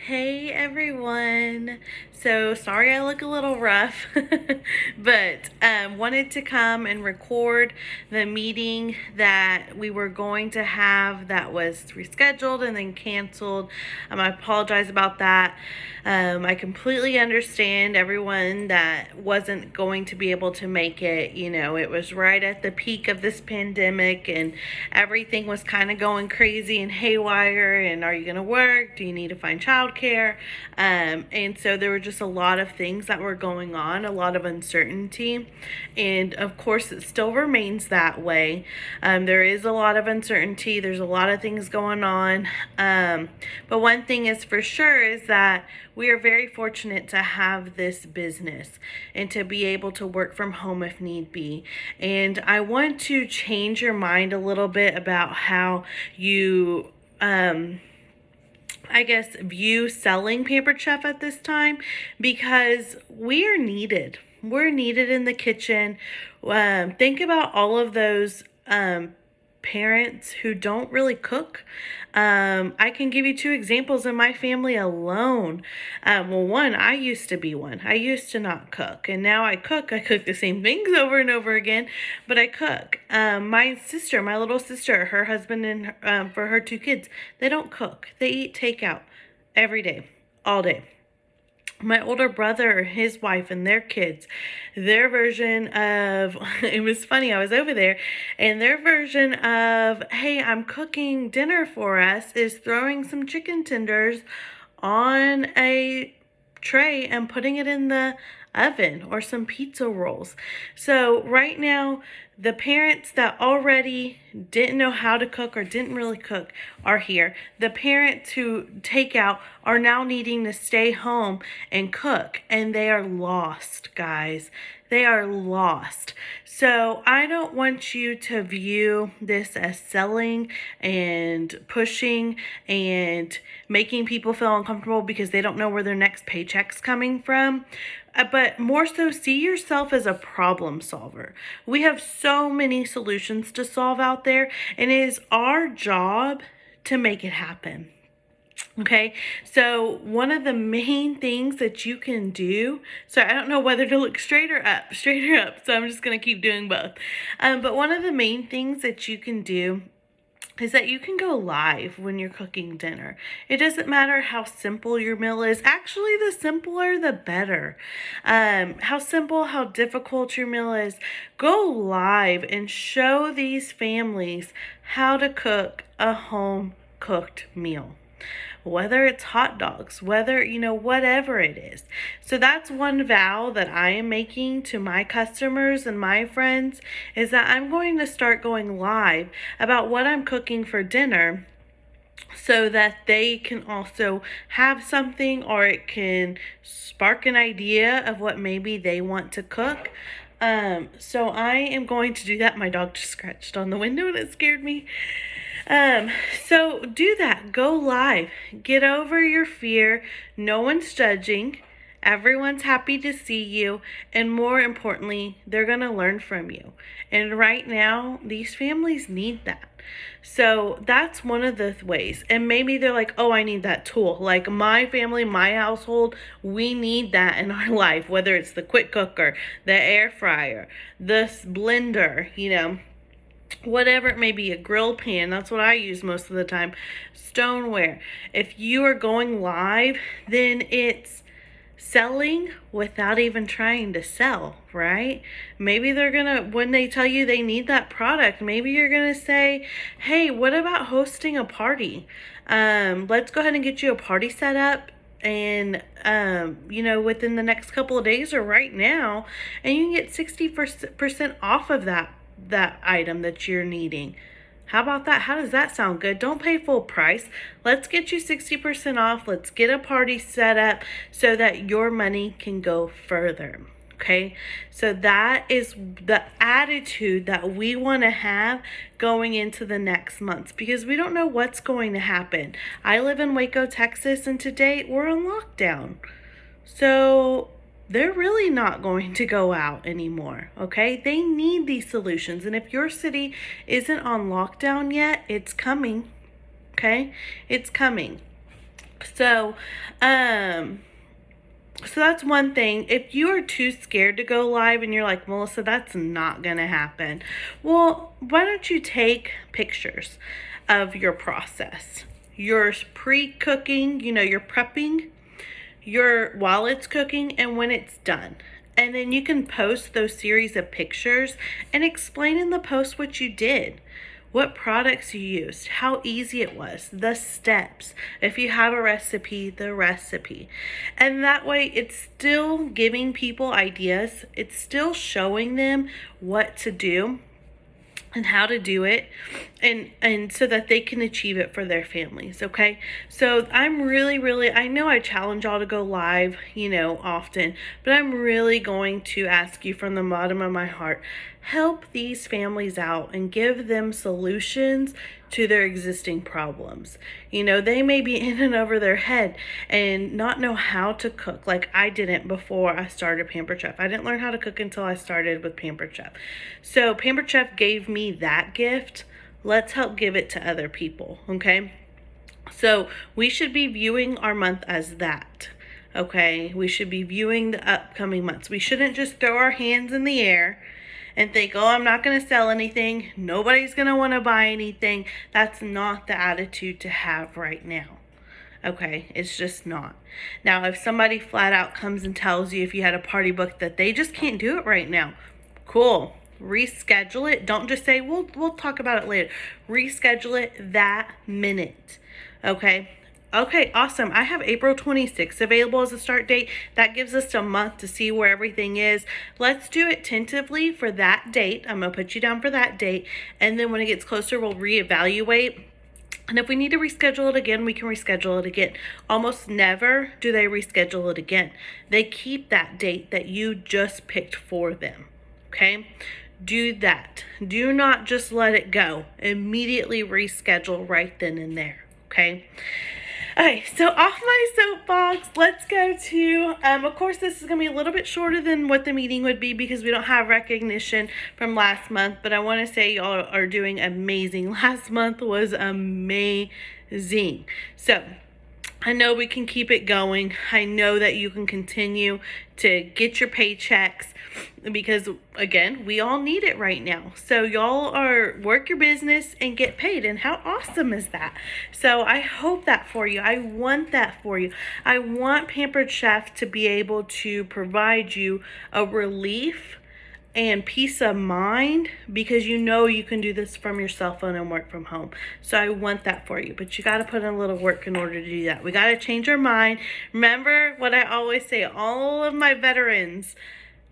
Hey everyone. So sorry I look a little rough, but wanted to come and record the meeting that we were going to have that was rescheduled and then canceled. I apologize about that. I completely understand everyone that wasn't going to be able to make it. You know, it was right at the peak of this pandemic and everything was kind of going crazy and haywire. And are you going to work? Do you need to find childcare? And so there were just a lot of things that were going on, a lot of uncertainty. And of course, it still remains that way. There is a lot of uncertainty. There's a lot of things going on. But one thing is for sure is that we are very fortunate to have this business and to be able to work from home if need be. And I want to change your mind a little bit about how you view selling Pampered Chef at this time, because we are needed. We're needed in the kitchen. Think about all of those parents who don't really cook. I can give you two examples in my family alone. One, I used to be one. I used to not cook, and now I cook. I cook the same things over and over again, but I cook. My sister, my little sister, her husband and for her two kids, they don't cook. They eat takeout every day, all day. My older brother, his wife, and their kids, their version of, it was funny, I was over there, and their version of, hey, I'm cooking dinner for us, is throwing some chicken tenders on a tray and putting it in the oven, or some pizza rolls. So right now, the parents that already didn't know how to cook or didn't really cook are here. The parents who take out are now needing to stay home and cook, and they are lost, guys. They are lost. So I don't want you to view this as selling and pushing and making people feel uncomfortable because they don't know where their next paycheck's coming from. But more so, see yourself as a problem solver. We have so many solutions to solve out there, and it is our job to make it happen. Okay, so one of the main things that you can do, so I don't know whether to look straight or up, so I'm just going to keep doing both. But one of the main things that you can do is that you can go live when you're cooking dinner. It doesn't matter how simple your meal is. Actually, the simpler, the better. How simple, how difficult your meal is. Go live and show these families how to cook a home cooked meal. Whether it's hot dogs, whether, whatever it is. So that's one vow that I am making to my customers and my friends, is that I'm going to start going live about what I'm cooking for dinner, so that they can also have something, or it can spark an idea of what maybe they want to cook. So I am going to do that. My dog just scratched on the window and it scared me. So do that. Go live. Get over your fear. No one's judging. Everyone's happy to see you. And more importantly, they're going to learn from you. And right now, these families need that. So that's one of the ways. And maybe they're like, oh, I need that tool. Like my family, my household, we need that in our life. Whether it's the quick cooker, the air fryer, the blender, whatever it may be, a grill pan. That's what I use most of the time. Stoneware. If you are going live, then it's selling without even trying to sell, right? Maybe they're gonna, when they tell you they need that product, maybe you're gonna say, hey, what about hosting a party? Let's go ahead and get you a party set up, and within the next couple of days or right now, and you can get 60% off of that item that you're needing. How about that? How does that sound? Good. Don't pay full price. Let's get you 60% off. Let's get a party set up so that your money can go further. Okay, so that is the attitude that we want to have going into the next months, because we don't know what's going to happen. I live in Waco, Texas, and today we're on lockdown. So they're really not going to go out anymore, okay? They need these solutions. And if your city isn't on lockdown yet, it's coming, okay? It's coming. So, um, so that's one thing. If you are too scared to go live and you're like, Melissa, that's not going to happen. Well, why don't you take pictures of your process? Your pre-cooking, your prepping, while it's cooking, and when it's done. And then you can post those series of pictures and explain in the post what you did, what products you used, how easy it was, the steps. If you have a recipe, the recipe. And that way it's still giving people ideas. It's still showing them what to do and how to do it, and so that they can achieve it for their families. Okay, so I'm really, I know I challenge y'all to go live often, but I'm really going to ask you from the bottom of my heart, help these families out and give them solutions to their existing problems. They may be in and over their head and not know how to cook, like I didn't before I started Pampered Chef. I didn't learn how to cook until I started with Pampered Chef. So Pampered Chef gave me that gift. Let's help give it to other people, okay? So we should be viewing our month as that, okay? We should be viewing the upcoming months. We shouldn't just throw our hands in the air and think, oh, I'm not going to sell anything. Nobody's going to want to buy anything. That's not the attitude to have right now. Okay, it's just not. Now, if somebody flat out comes and tells you, if you had a party book, that they just can't do it right now, cool. Reschedule it. Don't just say, we'll talk about it later. Reschedule it that minute. Okay. Okay, awesome. I have April 26th available as a start date. That gives us a month to see where everything is. Let's do it tentatively for that date. I'm going to put you down for that date. And then when it gets closer, we'll reevaluate. And if we need to reschedule it again, we can reschedule it again. Almost never do they reschedule it again. They keep that date that you just picked for them. Okay? Do that. Do not just let it go. Immediately reschedule right then and there. Okay? Okay, so off my soapbox, let's go to, of course, this is going to be a little bit shorter than what the meeting would be because we don't have recognition from last month, but I want to say y'all are doing amazing. Last month was amazing. So I know we can keep it going. I know that you can continue to get your paychecks because, again, we all need it right now. So y'all work your business and get paid. And how awesome is that? So I hope that for you. I want that for you. I want Pampered Chef to be able to provide you a relief and peace of mind because you can do this from your cell phone and work from home. So I want that for you, but you got to put in a little work in order to do that. We got to change our mind. Remember what I always say, all of my veterans,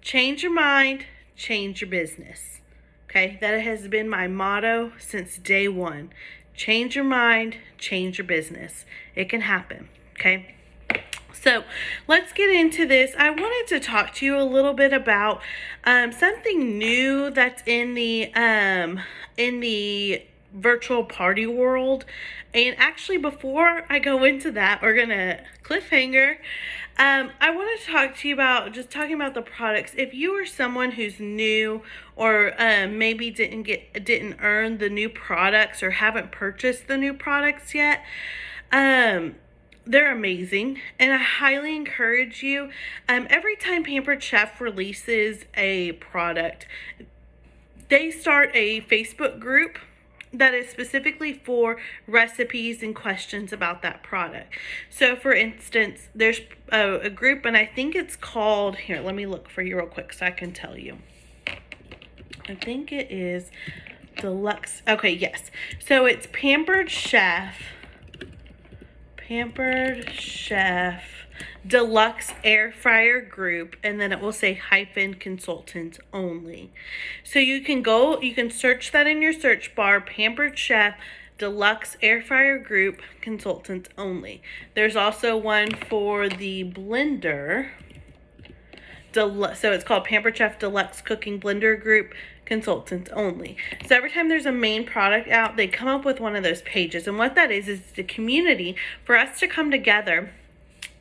change your mind, change your business. Okay, that has been my motto since day one. Change your mind, change your business. It can happen, okay? So let's get into this. I wanted to talk to you a little bit about something new that's in the virtual party world. And actually, before I go into that, we're gonna cliffhanger. I want to talk to you about just talking about the products. If you are someone who's new or maybe didn't earn the new products or haven't purchased the new products yet, they're amazing, and I highly encourage you. Every time Pampered Chef releases a product, they start a Facebook group that is specifically for recipes and questions about that product. So, for instance, there's a group, and I think it's called, here, let me look for you real quick so I can tell you. I think it is Deluxe. Okay, yes. So, it's Pampered Chef Deluxe Air Fryer Group, and then it will say -consultant only. So you can search that in your search bar, Pampered Chef Deluxe Air Fryer Group Consultants Only. There's also one for the blender. So it's called Pampered Chef Deluxe Cooking Blender Group Consultants Only. So every time there's a main product out, they come up with one of those pages. And what that is the community for us to come together,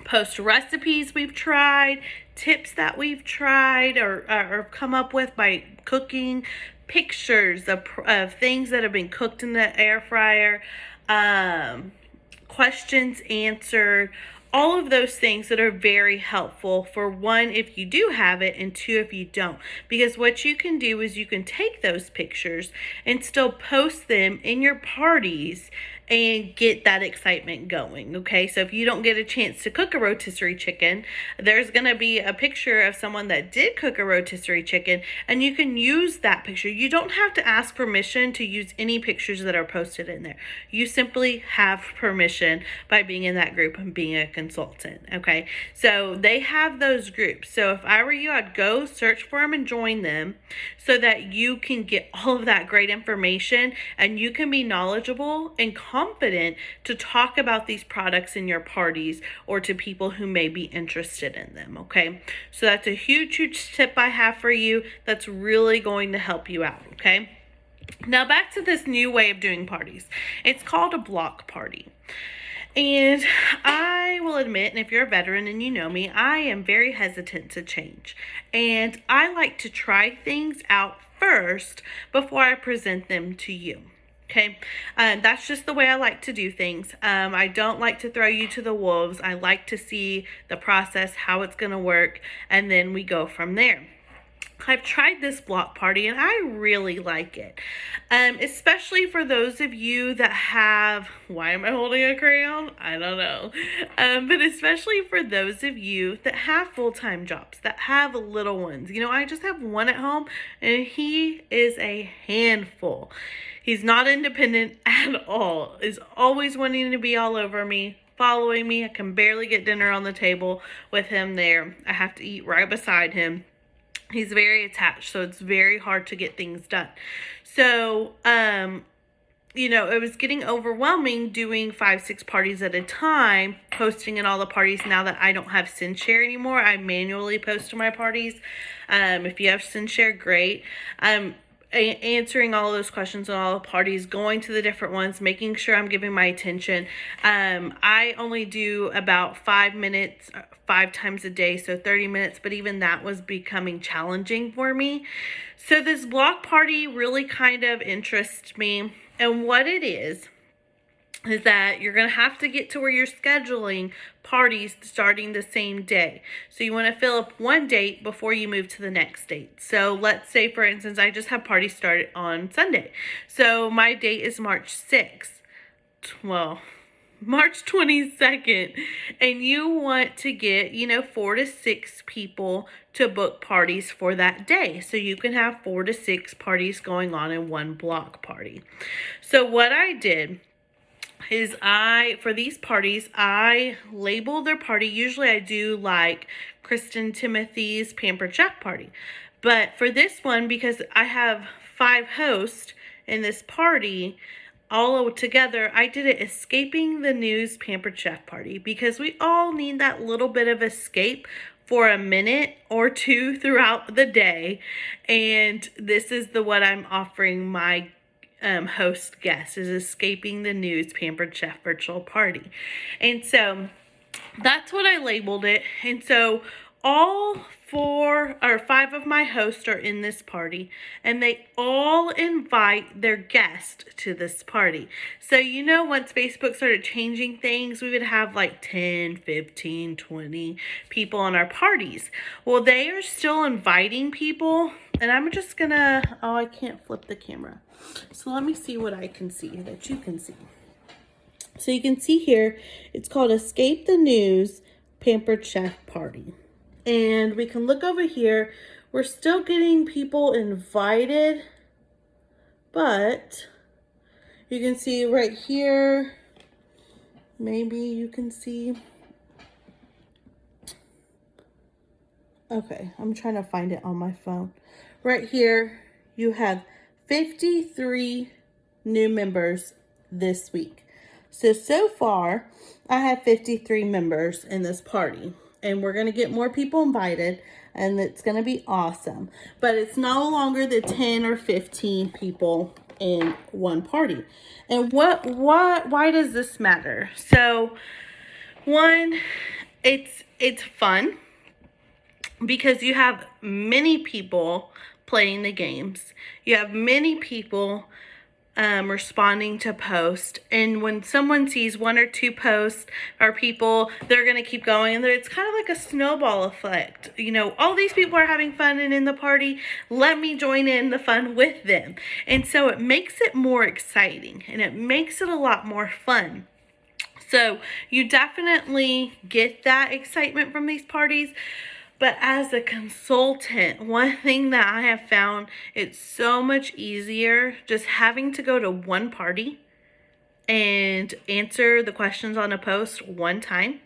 post recipes we've tried, tips that we've tried or come up with by cooking, pictures of things that have been cooked in the air fryer, questions answered, all of those things that are very helpful for one, if you do have it, and two, if you don't. Because what you can do is you can take those pictures and still post them in your parties and get that excitement going. Okay, so if you don't get a chance to cook a rotisserie chicken, there's going to be a picture of someone that did cook a rotisserie chicken, and you can use that picture. You don't have to ask permission to use any pictures that are posted in there. You simply have permission by being in that group and being a consultant. Okay, so they have those groups. So if I were you, I'd go search for them and join them so that you can get all of that great information and you can be knowledgeable and confident to talk about these products in your parties or to people who may be interested in them. Okay, so that's a huge tip I have for you that's really going to help you out. Okay, now back to this new way of doing parties. It's called a block party. And I will admit, and if you're a veteran and you know me, I am very hesitant to change. And I like to try things out first before I present them to you. Okay, that's just the way I like to do things. I don't like to throw you to the wolves. I like to see the process, how it's going to work, and then we go from there. I've tried this block party and I really like it, especially for those of you that have, why am I holding a crayon? I don't know, but especially for those of you that have full-time jobs, that have little ones. You know, I just have one at home and he is a handful. He's not independent at all, is always wanting to be all over me, following me. I can barely get dinner on the table with him there. I have to eat right beside him. He's very attached, so it's very hard to get things done. So, you know, it was getting overwhelming doing 5-6 parties at a time, posting in all the parties. Now that I don't have SendShare anymore, I manually post to my parties. If you have SendShare, great. Answering all of those questions on all the parties, going to the different ones, making sure I'm giving my attention. I only do about 5 minutes, 5 times a day, so 30 minutes, but even that was becoming challenging for me. So this block party really kind of interests me, and what it is that you're going to have to get to where you're scheduling parties starting the same day. So you want to fill up one date before you move to the next date. So let's say, for instance, I just have parties started on Sunday. So my date is March 6th. Well, March 22nd. And you want to get, 4 to 6 people to book parties for that day. So you can have 4 to 6 parties going on in one block party. So what I did is for these parties, I label their party. Usually I do like Kristen Timothy's Pampered Chef party. But for this one, because I have 5 hosts in this party, all together, I did it Escaping the News Pampered Chef party. Because we all need that little bit of escape for a minute or two throughout the day. And this is what I'm offering my host guest, is Escaping the News Pampered Chef virtual party. And so that's what I labeled it. And so all 4 or 5 of my hosts are in this party, and they all invite their guest to this party. So, once Facebook started changing things, we would have like 10, 15, 20 people on our parties. Well, they are still inviting people, and I'm just gonna, I can't flip the camera. So let me see what I can see that you can see. So you can see here, it's called Escape the News Pampered Chef Party. And we can look over here. We're still getting people invited, but you can see right here, maybe you can see. Okay, I'm trying to find it on my phone. Right here, you have 53 new members this week. So far, I have 53 members in this party. And we're going to get more people invited, and it's going to be awesome. But it's no longer the 10 or 15 people in one party. And why does this matter? So, one, it's fun because you have many people playing the games. You have many people responding to posts. And when someone sees 1 or 2 posts or people, they're going to keep going. And it's kind of like a snowball effect. You know, all these people are having fun and in the party. Let me join in the fun with them. And so it makes it more exciting and it makes it a lot more fun. So you definitely get that excitement from these parties. But as a consultant, one thing that I have found, it's so much easier just having to go to one party and answer the questions on a post one time,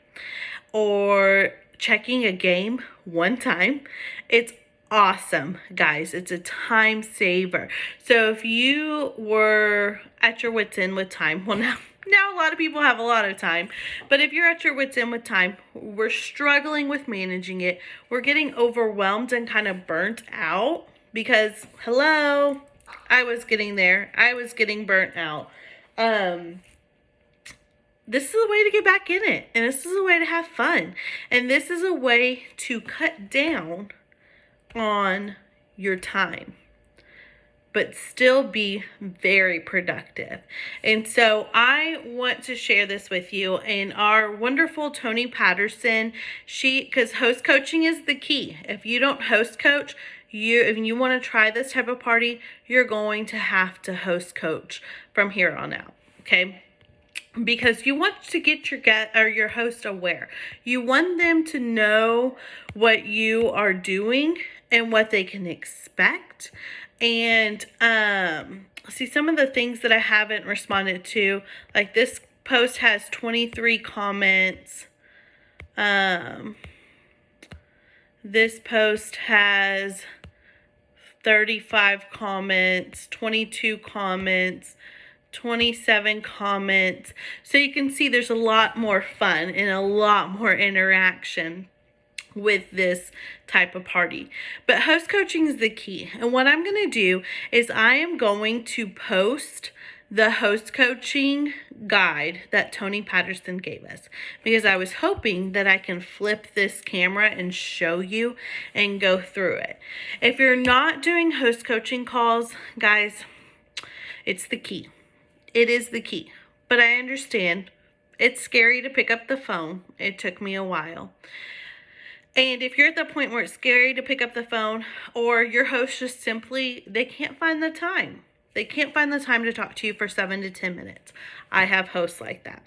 or checking a game one time. It's awesome, guys. It's a time saver. So if you were at your wits' end with time, well, now a lot of people have a lot of time, but if you're at your wits' end with time, we're struggling with managing it. We're getting overwhelmed and kind of burnt out because, hello, I was getting there. I was getting burnt out. This is a way to get back in it, and this is a way to have fun, and this is a way to cut down on your time, but still be very productive. And so I want to share this with you. And our wonderful Tony Patterson, because host coaching is the key. If you don't host coach, if you want to try this type of party, you're going to have to host coach from here on out. Okay. Because you want to get your host aware. You want them to know what you are doing and what they can expect. And see, some of the things that I haven't responded to, like this post has 23 comments. This post has 35 comments, 22 comments, 27 comments. So you can see there's a lot more fun and a lot more interaction with this type of party. But host coaching is the key. And what I'm going to do is I am going to post the host coaching guide that Tony Patterson gave us, because I was hoping that I can flip this camera and show you and go through it. If you're not doing host coaching calls, guys, it's the key. It is the key. But I understand it's scary to pick up the phone. It took me a while. And if you're at the point where it's scary to pick up the phone, or your host just simply, they can't find the time. They can't find the time to talk to you for 7 to 10 minutes. I have hosts like that.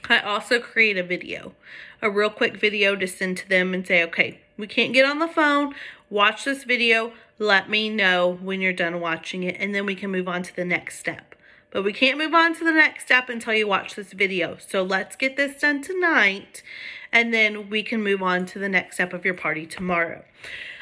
I also create a video, a real quick video to send to them and say, okay, we can't get on the phone. Watch this video. Let me know when you're done watching it, and then we can move on to the next step. But we can't move on to the next step until you watch this video. So let's get this done tonight, and then we can move on to the next step of your party tomorrow.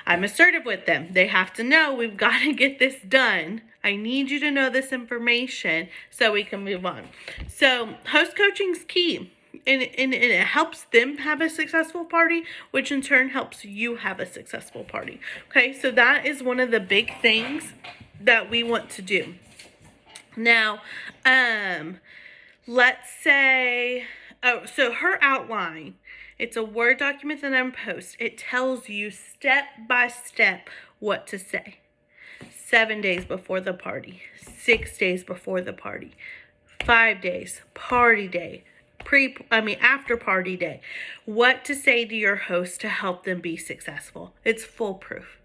I'm assertive with them. They have to know we've got to get this done. I need you to know this information so we can move on. So host coaching is key. And it helps them have a successful party, which in turn helps you have a successful party. Okay, so that is one of the big things that we want to do. Now, let's say, so her outline, it's a Word document that I'm post. It tells you step by step what to say. 7 days before the party, 6 days before the party, 5 days, party day, after party day, what to say to your host to help them be successful. It's foolproof.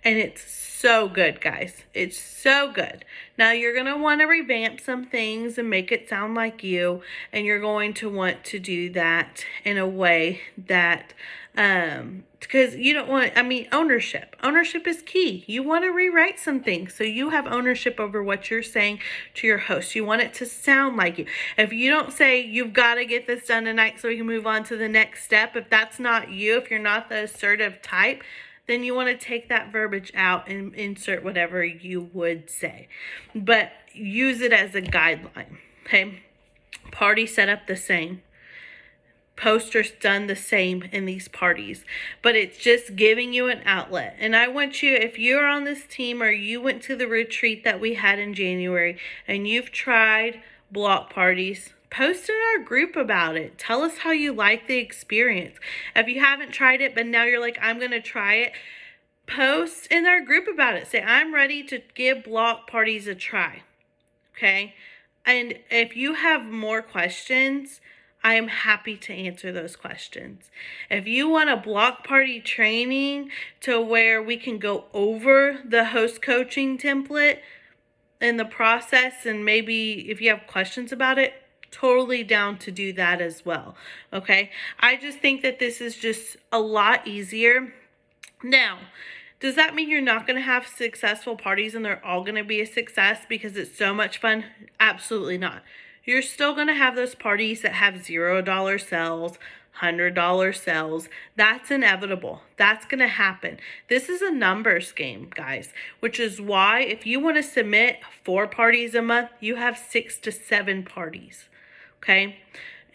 And it's so good, guys. It's so good. Now, you're going to want to revamp some things and make it sound like you. And you're going to want to do that in a way that, because you don't want, ownership. Ownership is key. You want to rewrite some things so you have ownership over what you're saying to your host. You want it to sound like you. If you don't say, you've got to get this done tonight so we can move on to the next step, if that's not you, if you're not the assertive type, then you want to take that verbiage out and insert whatever you would say. But use it as a guideline, okay? Party setup the same. Posters done the same in these parties. But it's just giving you an outlet. And I want you, if you're on this team or you went to the retreat that we had in January and you've tried block parties, post in our group about it. Tell us how you like the experience. If you haven't tried it, but now you're like, I'm going to try it, post in our group about it. Say, I'm ready to give block parties a try. Okay. And if you have more questions, I am happy to answer those questions. If you want a block party training to where we can go over the host coaching template and the process, and maybe if you have questions about it, totally down to do that as well. Okay. I just think that this is just a lot easier. Now, does that mean you're not going to have successful parties and they're all going to be a success because it's so much fun? Absolutely not. You're still going to have those parties that have $0 sales, $100 sales. That's inevitable. That's going to happen. This is a numbers game, guys, which is why if you want to submit 4 parties a month, you have 6 to 7 parties. Okay?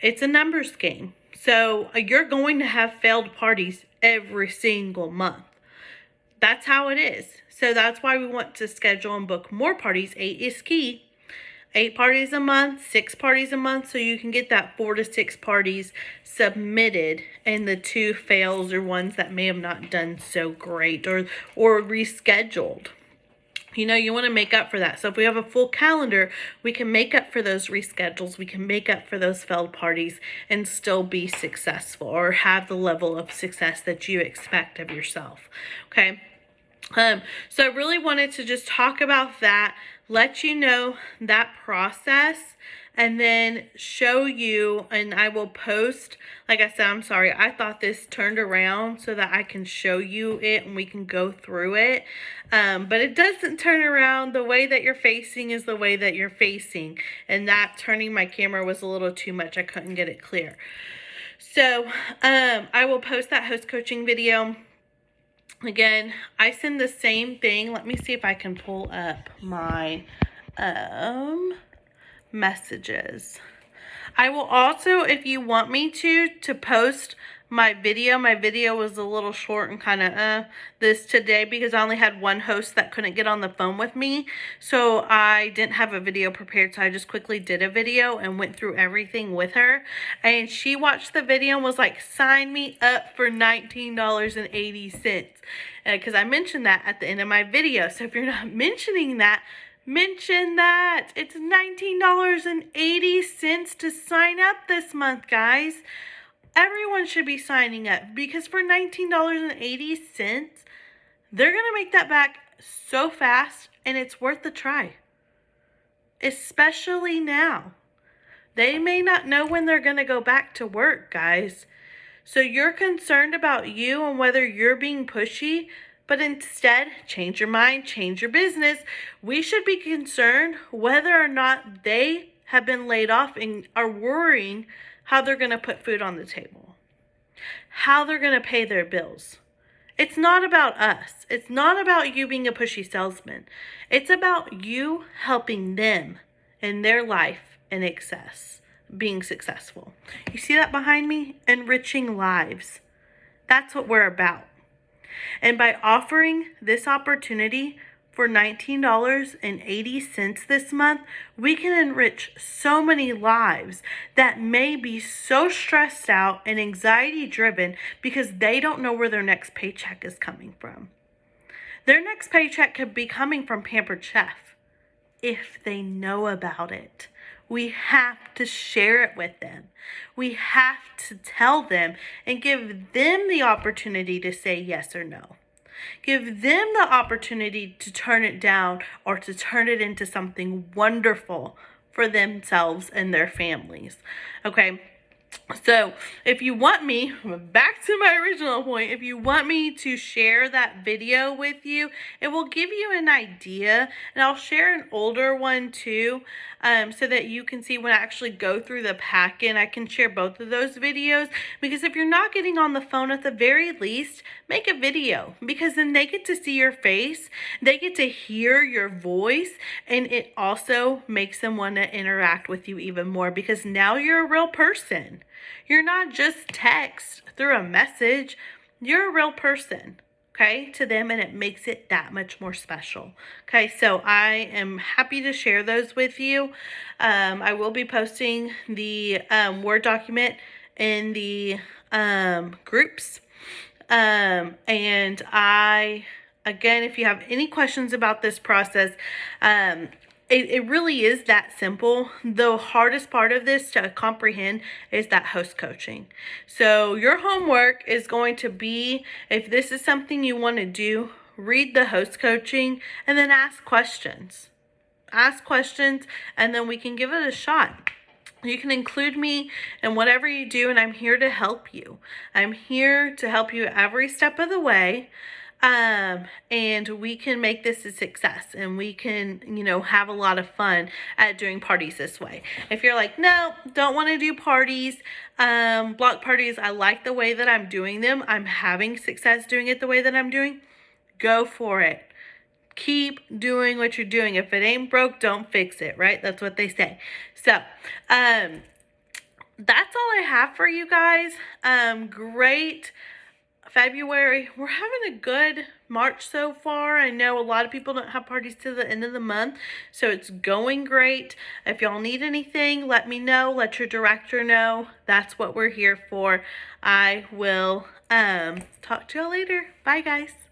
It's a numbers game. So you're going to have failed parties every single month. That's how it is. So that's why we want to schedule and book more parties. 8 is key. 8 parties a month, 6 parties a month, so you can get that 4 to 6 parties submitted, and the 2 fails or ones that may have not done so great or rescheduled. You know, you want to make up for that. So if we have a full calendar, we can make up for those reschedules. We can make up for those failed parties and still be successful or have the level of success that you expect of yourself. Okay. So I really wanted to just talk about that, let you know that process, and then show you, and I will post, like I said, I'm sorry, I thought this turned around so that I can show you it and we can go through it, but it doesn't turn around. The way that you're facing is the way that you're facing, and that turning my camera was a little too much. I couldn't get it clear. So, I will post that host coaching video. Again, I send the same thing. Let me see if I can pull up my messages. I will also, if you want me to post my video. My video was a little short and kind of this today because I only had one host that couldn't get on the phone with me. So I didn't have a video prepared. So I just quickly did a video and went through everything with her. And she watched the video and was like, sign me up for $19.80. Because I mentioned that at the end of my video. So if you're not mentioning that, mention that. It's $19.80 to sign up this month, guys. Everyone should be signing up because for $19.80, they're going to make that back so fast, and it's worth the try. Especially now. They may not know when they're going to go back to work, guys. So you're concerned about you and whether you're being pushy, but instead, change your mind, change your business. We should be concerned whether or not they have been laid off and are worrying how they're going to put food on the table, how they're going to pay their bills. It's not about us. It's not about you being a pushy salesman. It's about you helping them in their life in excess, being successful. You see that behind me? Enriching lives. That's what we're about. And by offering this opportunity for $19.80 this month, we can enrich so many lives that may be so stressed out and anxiety driven because they don't know where their next paycheck is coming from. Their next paycheck could be coming from Pampered Chef if they know about it. We have to share it with them. We have to tell them and give them the opportunity to say yes or no. Give them the opportunity to turn it down or to turn it into something wonderful for themselves and their families. Okay. So if you want me, back to my original point, if you want me to share that video with you, it will give you an idea, and I'll share an older one too, so that you can see when I actually go through the packet. I can share both of those videos, because if you're not getting on the phone, at the very least, make a video, because then they get to see your face, they get to hear your voice, and it also makes them want to interact with you even more, because now you're a real person. You're not just text through a message. You're a real person, okay, to them, and it makes it that much more special. Okay, so I am happy to share those with you. I will be posting the Word document in the groups. And again, if you have any questions about this process, it really is that simple. The hardest part of this to comprehend is that host coaching. So your homework is going to be, if this is something you want to do, read the host coaching and then ask questions. Ask questions, and then we can give it a shot. You can include me in whatever you do, and I'm here to help you. I'm here to help you every step of the way. And we can make this a success, and we can, have a lot of fun at doing parties this way. If you're like, no, don't want to do parties, block parties, I like the way that I'm doing them, I'm having success doing it the way that I'm doing, go for it. Keep doing what you're doing. If it ain't broke, don't fix it, right? That's what they say. So, that's all I have for you guys. Great February. We're having a good March so far. I know a lot of people don't have parties to the end of the month, so it's going great. If y'all need anything, let me know. Let your director know. That's what we're here for. I will talk to y'all later. Bye, guys.